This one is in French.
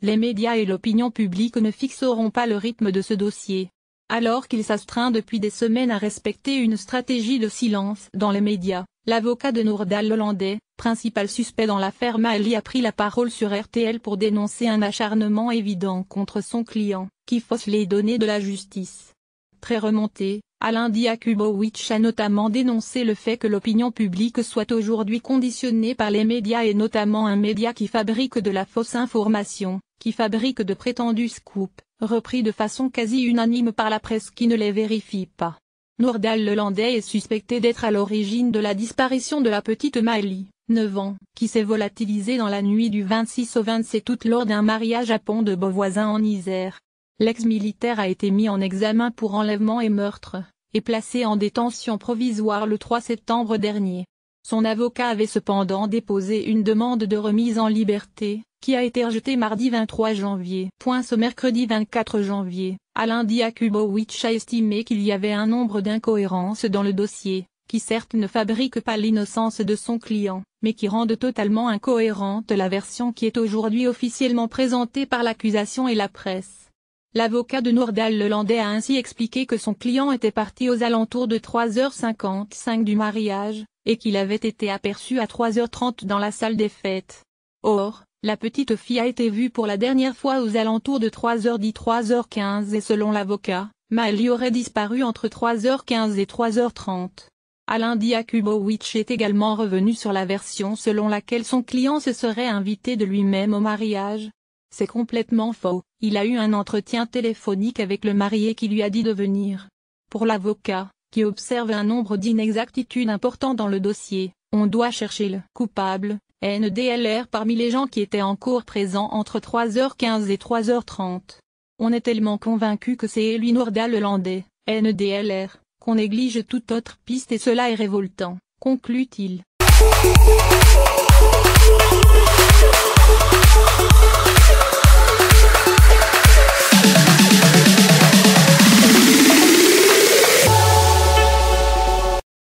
les médias et l'opinion publique ne fixeront pas le rythme de ce dossier. Alors qu'il s'astreint depuis des semaines à respecter une stratégie de silence dans les médias, l'avocat de Noordal Lelandais, principal suspect dans l'affaire Mali, a pris la parole sur RTL pour dénoncer un acharnement évident contre son client, qui fausse les données de la justice. Très remonté, Alain Diakubowicz a notamment dénoncé le fait que l'opinion publique soit aujourd'hui conditionnée par les médias et notamment un média qui fabrique de la fausse information, qui fabrique de prétendus scoops, repris de façon quasi unanime par la presse qui ne les vérifie pas. Noordal Lelandais est suspecté d'être à l'origine de la disparition de la petite Mali, 9 ans, qui s'est volatilisée dans la nuit du 26 au 27 août lors d'un mariage à Pont-de-Beauvoisin en Isère. L'ex-militaire a été mis en examen pour enlèvement et meurtre, et placé en détention provisoire le 3 septembre dernier. Son avocat avait cependant déposé une demande de remise en liberté, qui a été rejetée mardi 23 janvier. Ce mercredi 24 janvier, Alain Diakubowicz a estimé qu'il y avait un nombre d'incohérences dans le dossier, qui certes ne fabrique pas l'innocence de son client, mais qui rendent totalement incohérente la version qui est aujourd'hui officiellement présentée par l'accusation et la presse. L'avocat de Noordal Lelandais a ainsi expliqué que son client était parti aux alentours de 3h55 du mariage, et qu'il avait été aperçu à 3h30 dans la salle des fêtes. Or, la petite fille a été vue pour la dernière fois aux alentours de 3h10 3h15 et selon l'avocat, Mali aurait disparu entre 3h15 et 3h30. Alain Diakubowicz est également revenu sur la version selon laquelle son client se serait invité de lui-même au mariage. C'est complètement faux, il a eu un entretien téléphonique avec le marié qui lui a dit de venir. Pour l'avocat, qui observe un nombre d'inexactitudes importants dans le dossier, on doit chercher le coupable, NDLR parmi les gens qui étaient en cours présents entre 3h15 et 3h30. On est tellement convaincu que c'est lui Noordal Lelandais, NDLR, qu'on néglige toute autre piste et cela est révoltant, conclut-il.